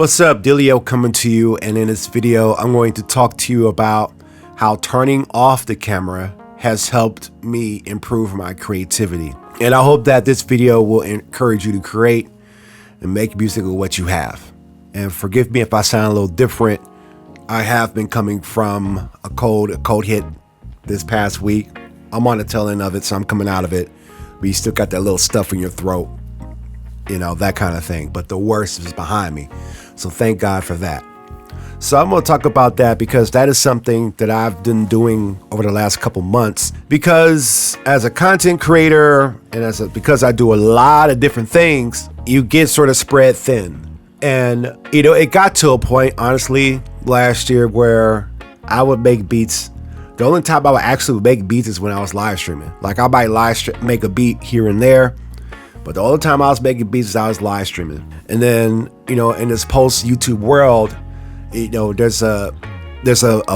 What's up, Dilio coming to you, and in this video I'm going to talk to you about how turning off the camera has helped me improve my creativity. And I hope that this video will encourage you to create and make music with what you have. And forgive me if I sound a little different. I have been coming from a cold hit this past week. I'm on the tail end of it, so I'm coming out of it. But you still got that little stuff in your throat, you know, that kind of thing. But the worst is behind me. So thank God for that. So I'm going to talk about that because that is something that I've been doing over the last couple months. Because as a content creator and because I do a lot of different things, you get sort of spread thin. And, you know, it got to a point, honestly, last year where I would make beats. The only time I would actually make beats is when I was live streaming. Like I might make a beat here and there. But the only time I was making beats is I was live streaming. And then, you know, in this post YouTube world, you know, there's a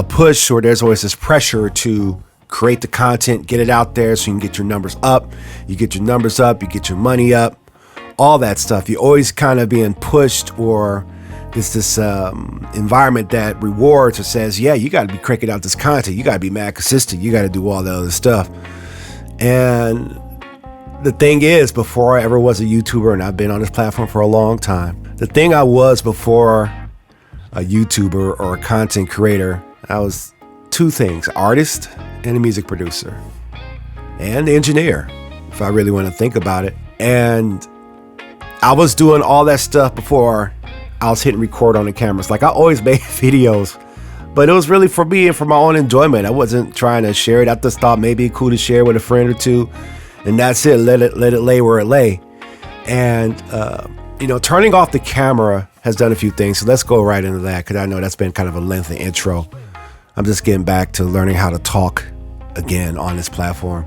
push, or there's always this pressure to create the content, get it out there so you can get your numbers up. You get your numbers up, you get your money up, all that stuff. You're always kind of being pushed, or it's this environment that rewards or says, yeah, you got to be cranking out this content. You got to be mad consistent. You got to do all the other stuff. And the thing is, before I ever was a YouTuber, and I've been on this platform for a long time, the thing I was before a YouTuber or a content creator, I was two things: artist and a music producer and engineer, if I really want to think about it. And I was doing all that stuff before I was hitting record on the cameras. Like I always made videos, but it was really for me and for my own enjoyment. I wasn't trying to share it. I just thought maybe it's cool to share with a friend or two. And that's it. Let it lay where it lay. And, you know, turning off the camera has done a few things. So let's go right into that, because I know that's been kind of a lengthy intro. I'm just getting back to learning how to talk again on this platform.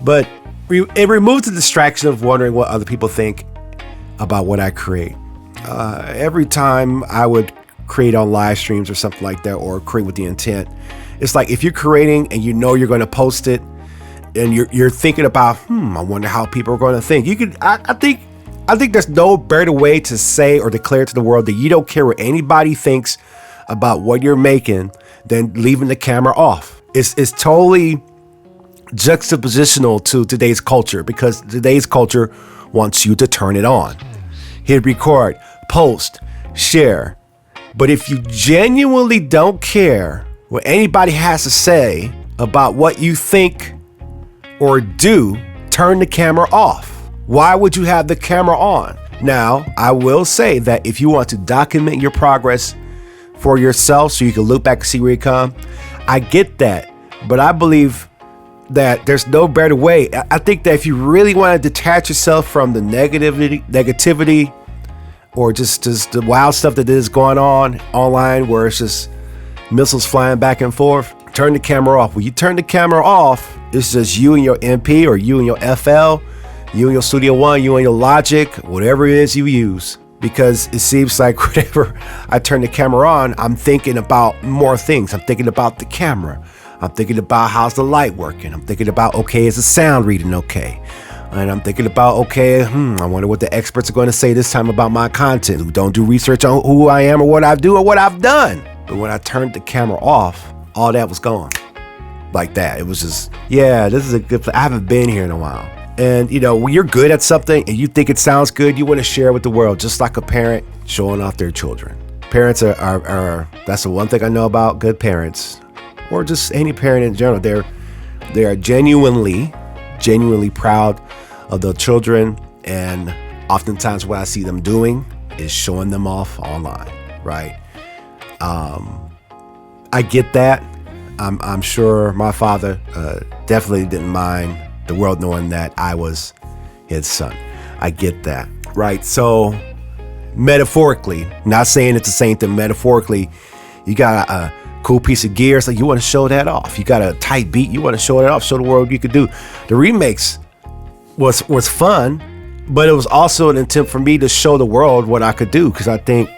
But it removes the distraction of wondering what other people think about what I create. Every time I would create on live streams or something like that, or create with the intent, it's like if you're creating and you know you're going to post it, and you're thinking about, I wonder how people are going to think. I think there's no better way to say or declare to the world that you don't care what anybody thinks about what you're making than leaving the camera off. It's totally juxtapositional to today's culture, because today's culture wants you to turn it on. Hit record, post, share. But if you genuinely don't care what anybody has to say about what you think or do, turn the camera off. Why would you have the camera on? Now, I will say that if you want to document your progress for yourself so you can look back and see where you come, I get that. But I believe that there's no better way. I think that if you really want to detach yourself from the negativity or just the wild stuff that is going on online, where it's just missiles flying back and forth, turn the camera off. When you turn the camera off, it's just you and your MP, or you and your FL, you and your Studio One, you and your Logic, whatever it is you use. Because it seems like whenever I turn the camera on, I'm thinking about more things. I'm thinking about the camera. I'm thinking about how's the light working. I'm thinking about, okay, is the sound reading okay? And I'm thinking about, okay, I wonder what the experts are going to say this time about my content, who don't do research on who I am or what I do or what I've done. But when I turned the camera off, all that was gone. Like that. It was just, yeah, this is a good place. I haven't been here in a while. And, you know, when you're good at something and you think it sounds good, you want to share it with the world, just like a parent showing off their children. Parents are that's the one thing I know about good parents, or just any parent in general. They are genuinely proud of their children. And oftentimes what I see them doing is showing them off online, right? I get that. I'm sure my father definitely didn't mind the world knowing that I was his son. I get that, right? So metaphorically, not saying it's the same thing, metaphorically, you got a cool piece of gear, so you want to show that off. You got a tight beat, you want to show it off, show the world you could do. The remix was fun, but it was also an attempt for me to show the world what I could do, because I think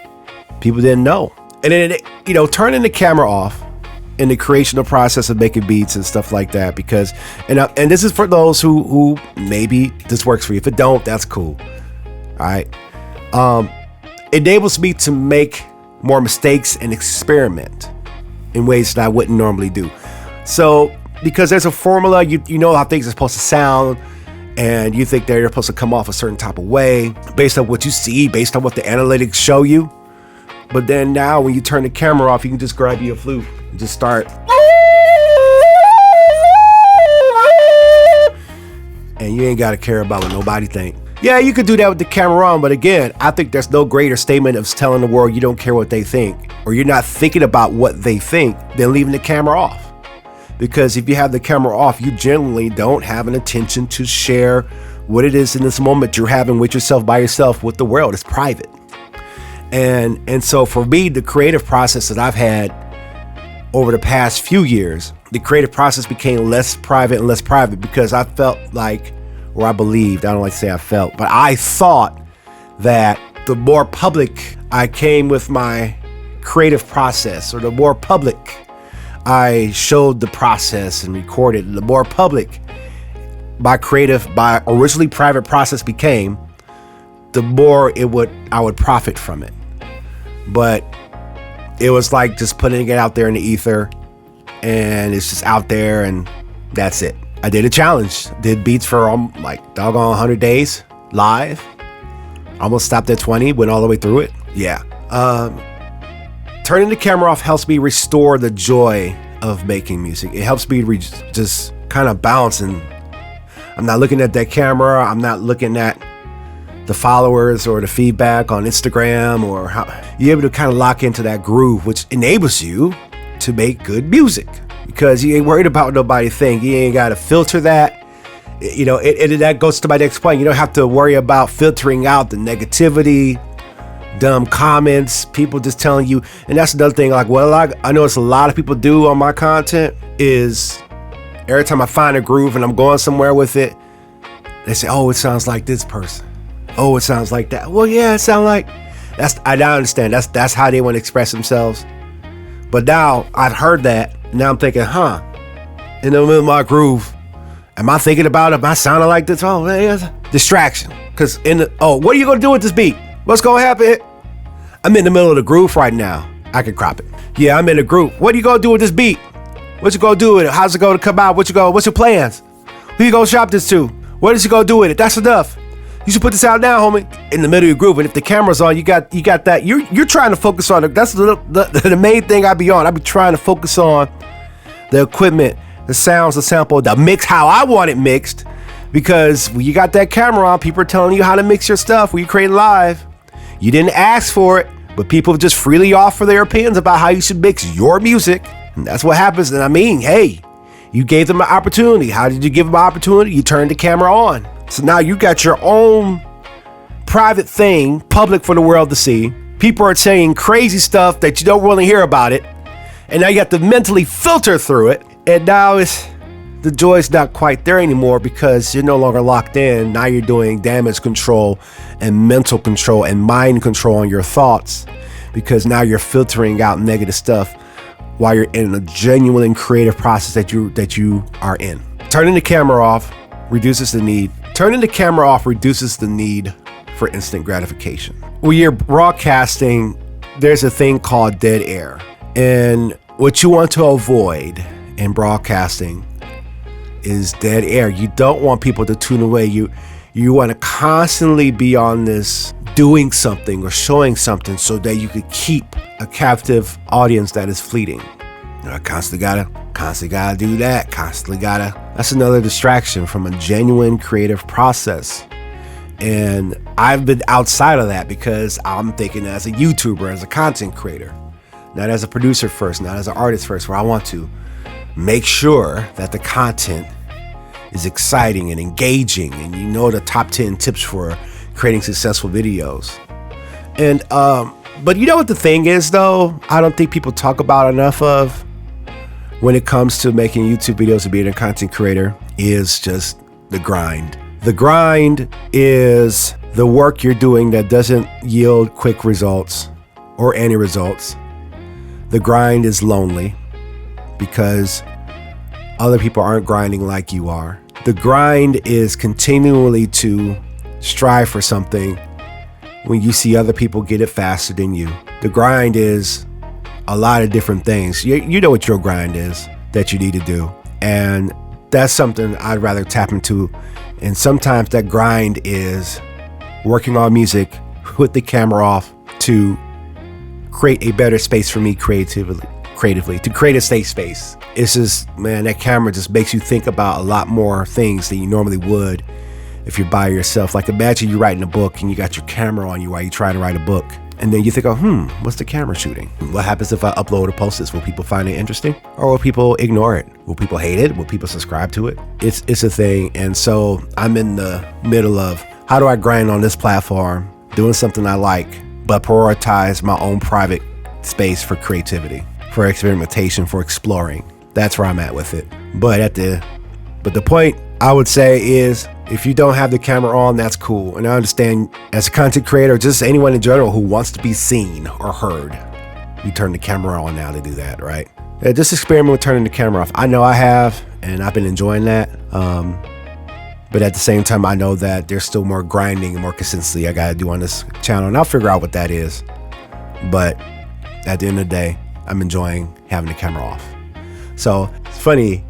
people didn't know. And then, you know, turning the camera off in the creational process of making beats and stuff like that, because and this is for those who maybe this works for you. If it don't, that's cool. All right. enables me to make more mistakes and experiment in ways that I wouldn't normally do. So because there's a formula, you know how things are supposed to sound, and you think they're supposed to come off a certain type of way based on what you see, based on what the analytics show you. But then now when you turn the camera off, you can just grab your flute and just start. And you ain't got to care about what nobody think. Yeah, you could do that with the camera on, but again, I think there's no greater statement of telling the world you don't care what they think, or you're not thinking about what they think, than leaving the camera off. Because if you have the camera off, you generally don't have an intention to share what it is in this moment you're having with yourself, by yourself, with the world. It's private. And so for me, the creative process that I've had over the past few years, the creative process became less private and less private because I felt like, or I believed, I don't like to say I felt, but I thought that the more public I came with my creative process, or the more public I showed the process and recorded, the more public my originally private process became, the more I would profit from it. But it was like just putting it out there in the ether, and it's just out there, and that's it. I did a challenge, did beats for like doggone 100 days live. Almost stopped at 20, went all the way through it. Yeah. Turning the camera off helps me restore the joy of making music. It helps me just kind of bounce, and I'm not looking at that camera. I'm not looking at the followers or the feedback on Instagram, or how you're able to kind of lock into that groove, which enables you to make good music because you ain't worried about what nobody think. You ain't got to filter that. You know, that goes to my next point. You don't have to worry about filtering out the negativity, dumb comments, people just telling you. And that's another thing, like what I notice a lot of people do on my content is every time I find a groove and I'm going somewhere with it, they say, oh, it sounds like this person. Oh, it sounds like that. Well, yeah, it sounds like I now understand. That's how they want to express themselves. But now I've heard that. Now I'm thinking, in the middle of my groove, am I thinking about it? Am I sounding like this? Oh, man, distraction. Because what are you going to do with this beat? What's going to happen? I'm in the middle of the groove right now. I can crop it. Yeah, I'm in the groove. What are you going to do with this beat? What you going to do with it? How's it going to come out? What's your plans? Who you going to shop this to? What is you going to do with it? That's enough. You should put this out now, homie. In the middle of your groove. And if the camera's on, you got that. You're trying to focus on it. That's the main thing I be on. I be trying to focus on the equipment, the sounds, the sample, the mix, how I want it mixed. Because when you got that camera on, people are telling you how to mix your stuff when you create live. You didn't ask for it, but people just freely offer their opinions about how you should mix your music. And that's what happens. And I mean, hey, you gave them an opportunity. How did you give them an opportunity? You turned the camera on. So now you got your own private thing, public for the world to see. People are saying crazy stuff that you don't really hear about it. And now you have to mentally filter through it. And now the joy's not quite there anymore because you're no longer locked in. Now you're doing damage control and mental control and mind control on your thoughts, because now you're filtering out negative stuff while you're in a genuine and creative process that you are in. Turning the camera off reduces the need. Turning the camera off reduces the need for instant gratification. When you're broadcasting, there's a thing called dead air. And what you want to avoid in broadcasting is dead air. You don't want people to tune away. You want to constantly be on this doing something or showing something so that you could keep a captive audience that is fleeting. I constantly gotta do that. That's another distraction from a genuine creative process. And I've been outside of that because I'm thinking as a YouTuber, as a content creator, not as a producer first, not as an artist first, where I want to make sure that the content is exciting and engaging, and the top 10 tips for creating successful videos. And but you know what the thing is though, I don't think people talk about enough of when it comes to making YouTube videos and being a content creator is just the grind. The grind is the work you're doing that doesn't yield quick results or any results. The grind is lonely because other people aren't grinding like you are. The grind is continually to strive for something when you see other people get it faster than you. The grind is a lot of different things. You know what your grind is that you need to do. And that's something I'd rather tap into. And sometimes that grind is working on music with the camera off to create a better space for me creatively, to create a safe space. It's just, man, that camera just makes you think about a lot more things than you normally would if you're by yourself. Like imagine you're writing a book and you got your camera on you while you're trying to write a book. And then you think, oh, what's the camera shooting? What happens if I upload or post this? Will people find it interesting? Or will people ignore it? Will people hate it? Will people subscribe to it? It's a thing. And so I'm in the middle of how do I grind on this platform, doing something I like, but prioritize my own private space for creativity, for experimentation, for exploring. That's where I'm at with it. But the point I would say is, if you don't have the camera on, that's cool. And I understand as a content creator, just anyone in general who wants to be seen or heard, you turn the camera on now to do that, right? Yeah, just experiment with turning the camera off. I know I have, and I've been enjoying that. But at the same time, I know that there's still more grinding and more consistency I got to do on this channel, and I'll figure out what that is. But at the end of the day, I'm enjoying having the camera off. So it's funny,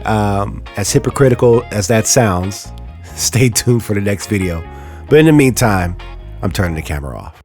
as hypocritical as that sounds, stay tuned for the next video. But in the meantime, I'm turning the camera off.